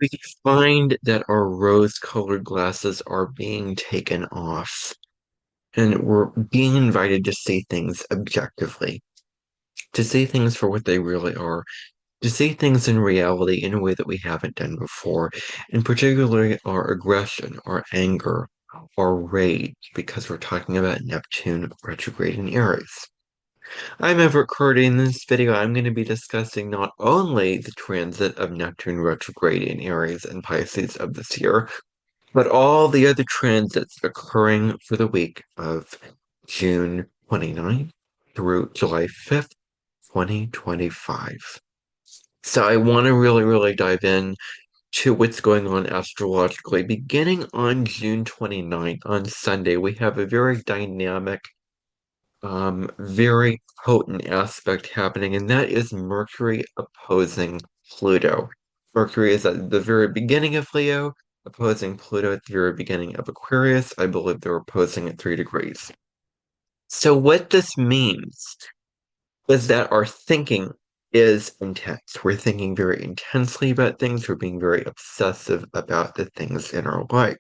we find that our rose-colored glasses are being taken off, and we're being invited to see things objectively, to see things for what they really are, to see things in reality in a way that we haven't done before, and particularly our aggression, our anger, our rage, because we're talking about Neptune retrograde in Aries. I'm Everett Curdy. In this video, I'm going to be discussing not only the transit of Neptune retrograde in Aries and Pisces of this year, but all the other transits occurring for the week of June 29th through July 5th, 2025. So I want to really dive in to what's going on astrologically. Beginning on June 29th, on Sunday, we have a very dynamic, very potent aspect happening, and that is Mercury opposing Pluto. Mercury is at the very beginning of Leo, opposing Pluto at the very beginning of Aquarius. I believe they're opposing at 3 degrees. So what this means is that our thinking is intense. We're thinking very intensely about things. We're being very obsessive about the things in our life.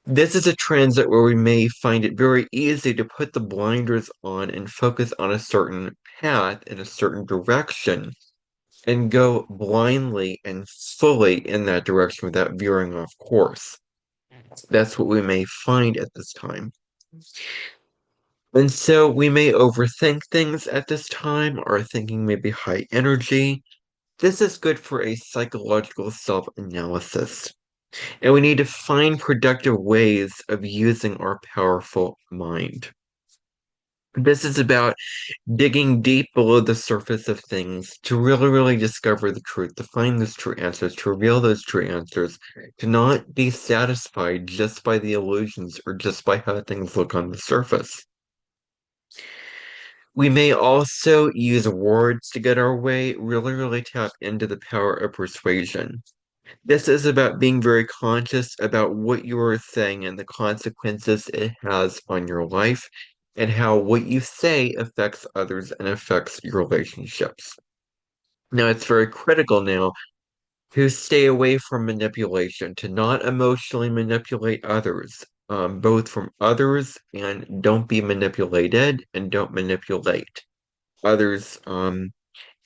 This is a transit where we may find it very easy to put the blinders on and focus on a certain path in a certain direction and go blindly and fully in that direction without veering off course. That's what we may find at this time. And so we may overthink things at this time. Our thinking may be high energy. This is good for a psychological self-analysis. And we need to find productive ways of using our powerful mind. This is about digging deep below the surface of things to really discover the truth, to find those true answers, to reveal those true answers, to not be satisfied just by the illusions or just by how things look on the surface. We may also use words to get our way, really tap into the power of persuasion. This is about being very conscious about what you are saying and the consequences it has on your life and how what you say affects others and affects your relationships. Now, it's very critical now to stay away from manipulation, to not emotionally manipulate others, both from others and don't be manipulated and don't manipulate others. And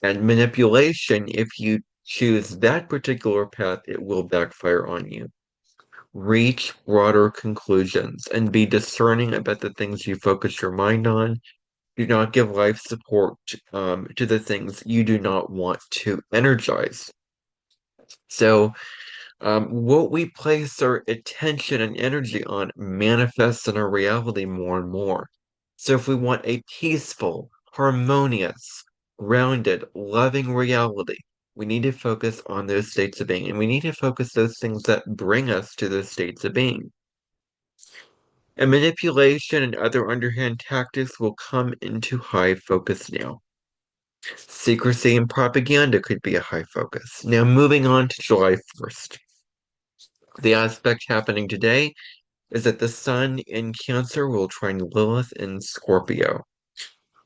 manipulation, if you choose that particular path, it will backfire on you. Reach broader conclusions and be discerning about the things you focus your mind on. Do not give life support to the things you do not want to energize. So, what we place our attention and energy on manifests in our reality more and more. So, if we want a peaceful, harmonious, grounded, loving reality, we need to focus on those states of being, and we need to focus those things that bring us to those states of being. And manipulation and other underhand tactics will come into high focus now. Secrecy and propaganda could be a high focus. Now, moving on to July 1st. The aspect happening today is that the sun in Cancer will trine Lilith in Scorpio.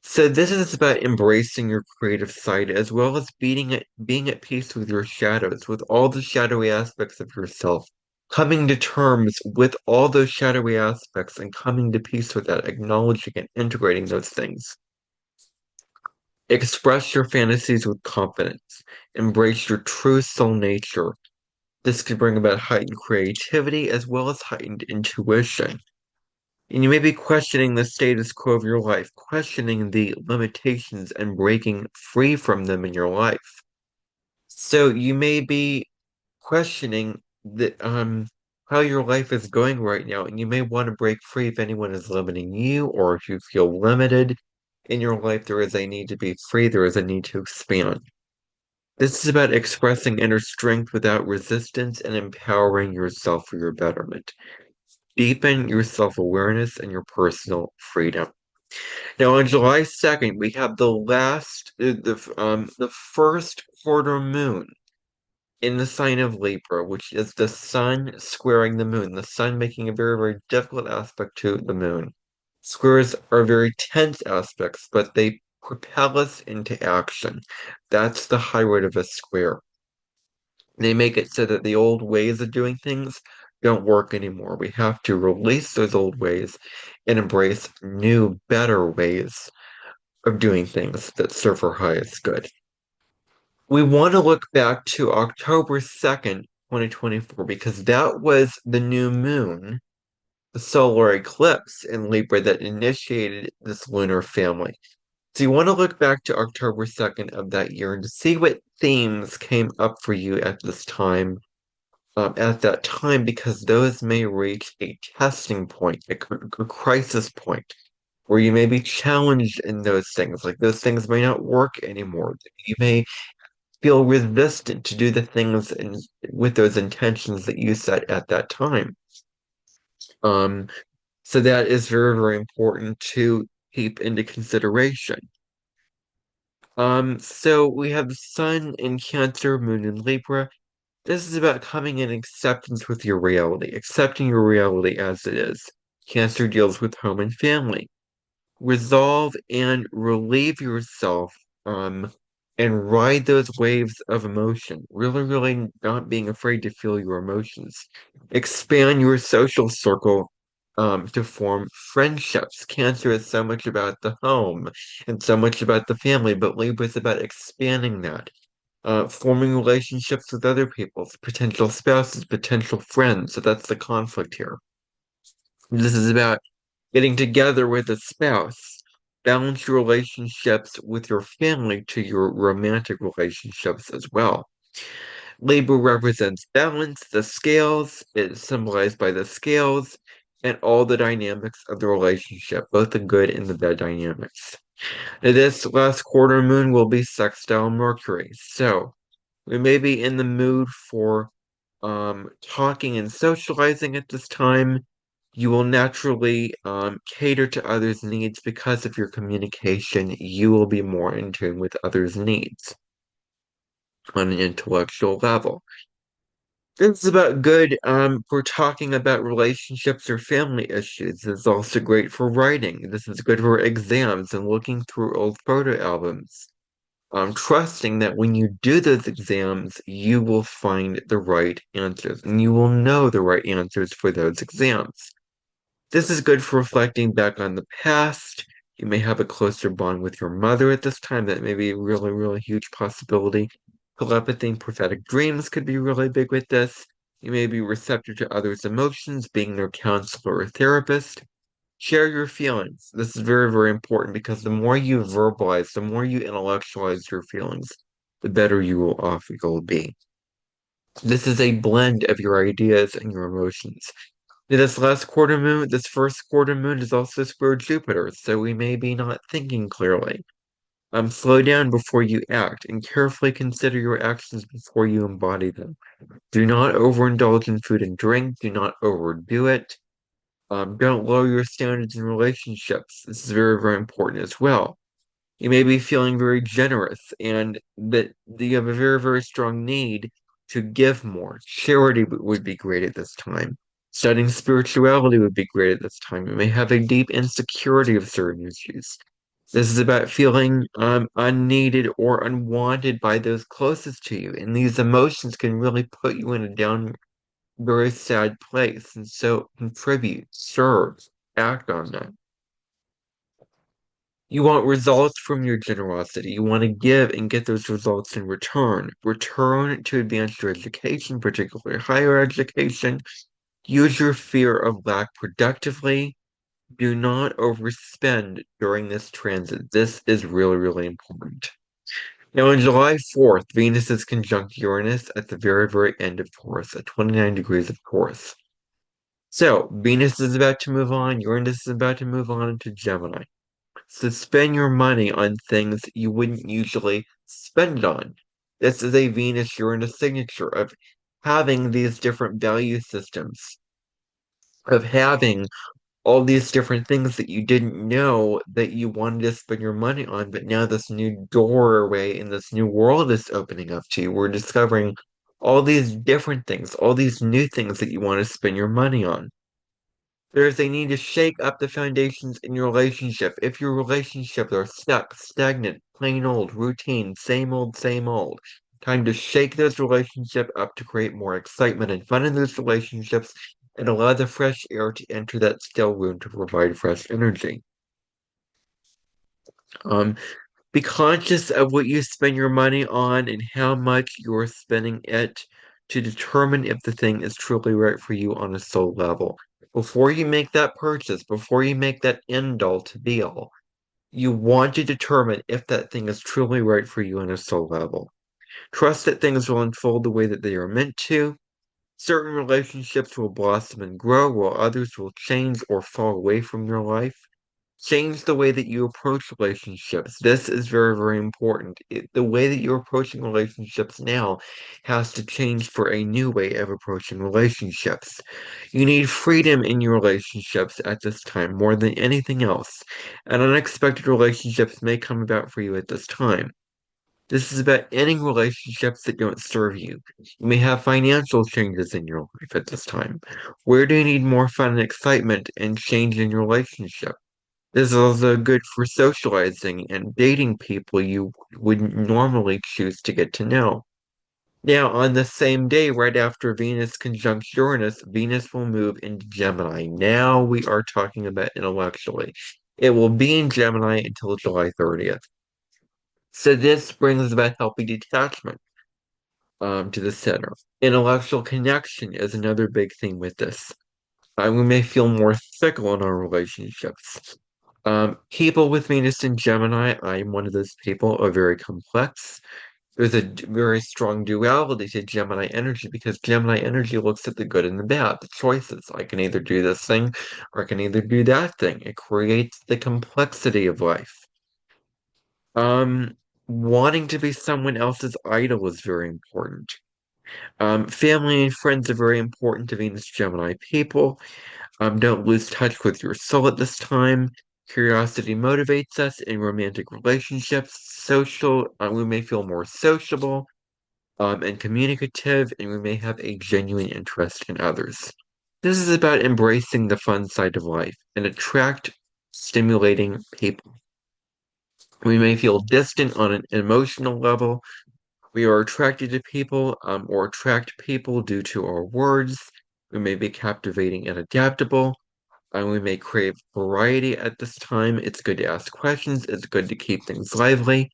So this is about embracing your creative side as well as being at peace with your shadows, with all the shadowy aspects of yourself, coming to terms with all those shadowy aspects and coming to peace with that, acknowledging and integrating those things. Express your fantasies with confidence. Embrace your true soul nature. This could bring about heightened creativity as well as heightened intuition. And you may be questioning the status quo of your life, questioning the limitations and breaking free from them in your life. So you may be questioning how your life is going right now, and you may want to break free if anyone is limiting you, or if you feel limited in your life, there is a need to be free, there is a need to expand. This is about expressing inner strength without resistance and empowering yourself for your betterment. Deepen your self-awareness and your personal freedom. Now, on July 2nd, we have the first quarter moon in the sign of Libra, which is the sun squaring the moon, the sun making a very difficult aspect to the moon. Squares are very tense aspects, but they propel us into action. That's the high rate of a square. They make it so that the old ways of doing things don't work anymore. We have to release those old ways and embrace new, better ways of doing things that serve our highest good. We want to look back to October 2nd, 2024, because that was the new moon, the solar eclipse in Libra that initiated this lunar family. So you want to look back to October 2nd of that year and to see what themes came up for you at that time, because those may reach a testing point, a crisis point, where you may be challenged in those things. Like those things may not work anymore. You may feel resistant to do the things with those intentions that you set at that time. Um, so that is very, very important to keep into consideration. So we have the Sun in Cancer, Moon in Libra. This is about coming in acceptance with your reality, accepting your reality as it is. Cancer deals with home and family. Resolve and relieve yourself, um, and ride those waves of emotion. Really, really not being afraid to feel your emotions. Expand your social circle, to form friendships. Cancer is so much about the home and so much about the family, but Libra is about expanding that, forming relationships with other people, potential spouses, potential friends. So that's the conflict here. This is about getting together with a spouse. Balance your relationships with your family to your romantic relationships as well. Libra represents balance, the scales, it is symbolized by the scales, and all the dynamics of the relationship, both the good and the bad dynamics. Now, this last quarter moon will be sextile Mercury, so we may be in the mood for talking and socializing at this time. You will naturally cater to others' needs because of your communication. You will be more in tune with others' needs on an intellectual level. This is about good for talking about relationships or family issues. It's also great for writing. This is good for exams and looking through old photo albums. Trusting that when you do those exams, you will find the right answers and you will know the right answers for those exams. This is good for reflecting back on the past. You may have a closer bond with your mother at this time. That may be a really, really huge possibility. Telepathy and prophetic dreams could be really big with this. You may be receptive to others' emotions, being their counselor or therapist. Share your feelings. This is very, very important because the more you verbalize, the more you intellectualize your feelings, the better you will off you'll be. This is a blend of your ideas and your emotions. This first quarter moon is also square Jupiter, so we may be not thinking clearly. Slow down before you act and carefully consider your actions before you embody them. Do not overindulge in food and drink. Do not overdo it. Don't lower your standards in relationships. This is very, very important as well. You may be feeling very generous and that you have a very, very strong need to give more. Charity would be great at this time. Studying spirituality would be great at this time. You may have a deep insecurity of certain issues. This is about feeling unneeded or unwanted by those closest to you. And these emotions can really put you in a down, very sad place. And so contribute, serve, act on that. You want results from your generosity. You want to give and get those results in return. Return to advance your education, particularly higher education. Use your fear of lack productively. Do not overspend during this transit. This is really, really important. Now, on July 4th, Venus is conjunct Uranus at the very, very end of Taurus, at 29 degrees of Taurus. So, Venus is about to move on, Uranus is about to move on into Gemini. So spend your money on things you wouldn't usually spend it on. This is a Venus Uranus signature of having these different value systems, of having all these different things that you didn't know that you wanted to spend your money on, but now this new doorway in this new world is opening up to you. We're discovering all these different things, all these new things that you want to spend your money on. There's a need to shake up the foundations in your relationship. If your relationships are stuck, stagnant, plain old, routine, same old, Time to shake those relationships up to create more excitement and fun in those relationships and allow the fresh air to enter that still room to provide fresh energy. Um, be conscious of what you spend your money on and how much you're spending it to determine if the thing is truly right for you on a soul level. Before you make that purchase, before you make that end all to be all, you want to determine if that thing is truly right for you on a soul level. Trust that things will unfold the way that they are meant to. Certain relationships will blossom and grow, while others will change or fall away from your life. Change the way that you approach relationships. This is very, very important. The way that you're approaching relationships now has to change for a new way of approaching relationships. You need freedom in your relationships at this time more than anything else, and unexpected relationships may come about for you at this time. This is about ending relationships that don't serve you. You may have financial changes in your life at this time. Where do you need more fun and excitement and change in your relationship? This is also good for socializing and dating people you wouldn't normally choose to get to know. Now, on the same day, right after Venus conjunct Uranus, Venus will move into Gemini. Now we are talking about intellectually. It will be in Gemini until July 30th. So this brings about healthy detachment to the center. Intellectual connection is another big thing with this. We may feel more fickle in our relationships. People with Venus in Gemini, I'm one of those people, are very complex. There's a very strong duality to Gemini energy because Gemini energy looks at the good and the bad, the choices. I can either do this thing or I can either do that thing. It creates the complexity of life. Um, Wanting to be someone else's idol is very important. Family and friends are very important to Venus Gemini people. Don't lose touch with your soul at this time. Curiosity motivates us in romantic relationships. We may feel more sociable, and communicative, and we may have a genuine interest in others. This is about embracing the fun side of life and attract stimulating people. We may feel distant on an emotional level. We are attracted to people, or attract people due to our words. We may be captivating and adaptable. And we may crave variety at this time. It's good to ask questions. It's good to keep things lively.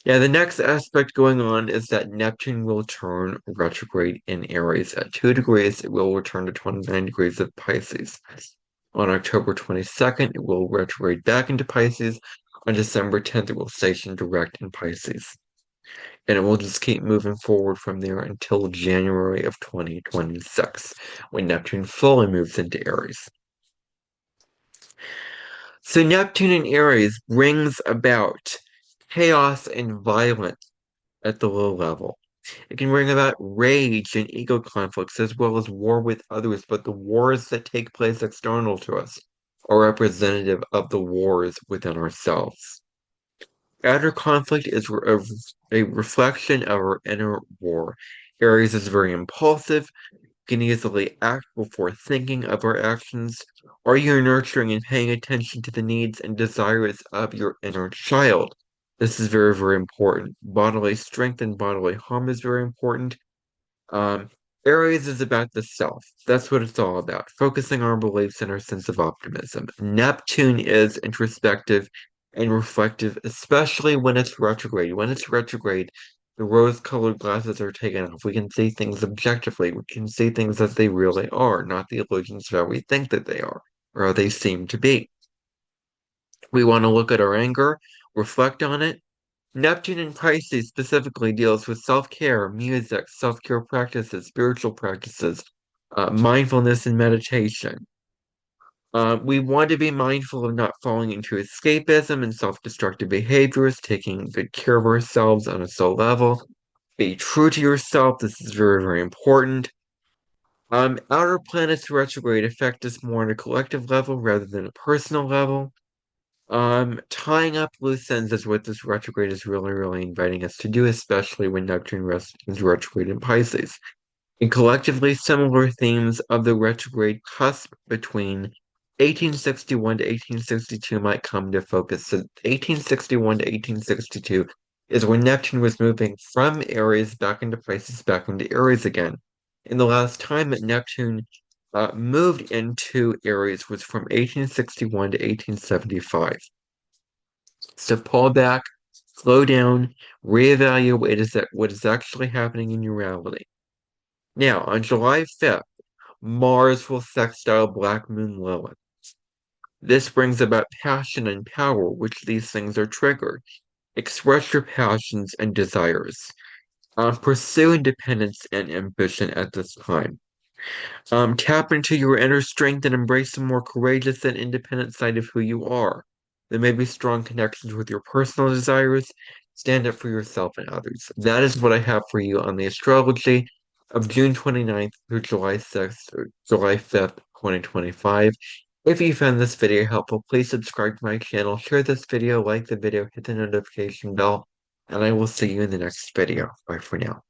Yeah, the next aspect going on is that Neptune will turn retrograde in Aries. At 2 degrees, it will return to 29 degrees of Pisces. On October 22nd, it will retrograde back into Pisces. On December 10th, it will station direct in Pisces. And it will just keep moving forward from there until January of 2026, when Neptune fully moves into Aries. So Neptune in Aries brings about chaos and violence at the low level. It can bring about rage and ego conflicts as well as war with others, but the wars that take place external to us are representative of the wars within ourselves. Outer conflict is a reflection of our inner war. Aries is very impulsive, can easily act before thinking of our actions. Are you nurturing and paying attention to the needs and desires of your inner child? This is very, very important. Bodily strength and bodily harm is very important. Um, Aries is about the self. That's what it's all about. Focusing on our beliefs and our sense of optimism. Neptune is introspective and reflective, especially when it's retrograde. When it's retrograde, the rose-colored glasses are taken off. We can see things objectively. We can see things as they really are, not the illusions of how we think that they are, or how they seem to be. We want to look at our anger, reflect on it. Neptune in Pisces specifically deals with self-care, music, self-care practices, spiritual practices, mindfulness and meditation. We want to be mindful of not falling into escapism and self-destructive behaviors, taking good care of ourselves on a soul level. Be true to yourself. This is very, very important. Outer planets retrograde affect us more on a collective level rather than a personal level. Tying up loose ends is what this retrograde is really, really inviting us to do, especially when Neptune is retrograde in Pisces. And collectively, similar themes of the retrograde cusp between 1861 to 1862 might come to focus. So 1861 to 1862 is when Neptune was moving from Aries back into Pisces, back into Aries again. And the last time that Neptune moved into Aries was from 1861 to 1875. So pull back, slow down, reevaluate what is actually happening in your reality. Now, on July 5th, Mars will sextile Black Moon Lilith. This brings about passion and power, which these things are triggered. Express your passions and desires. Pursue independence and ambition at this time. Tap into your inner strength and embrace the more courageous and independent side of who you are. There may be strong connections with your personal desires. Stand up for yourself and others. That is what I have for you on the astrology of June 29th through July 6th or July 5th, 2025. If you found this video helpful, please subscribe to my channel, share this video, like the video, hit the notification bell, and I will see you in the next video. Bye for now.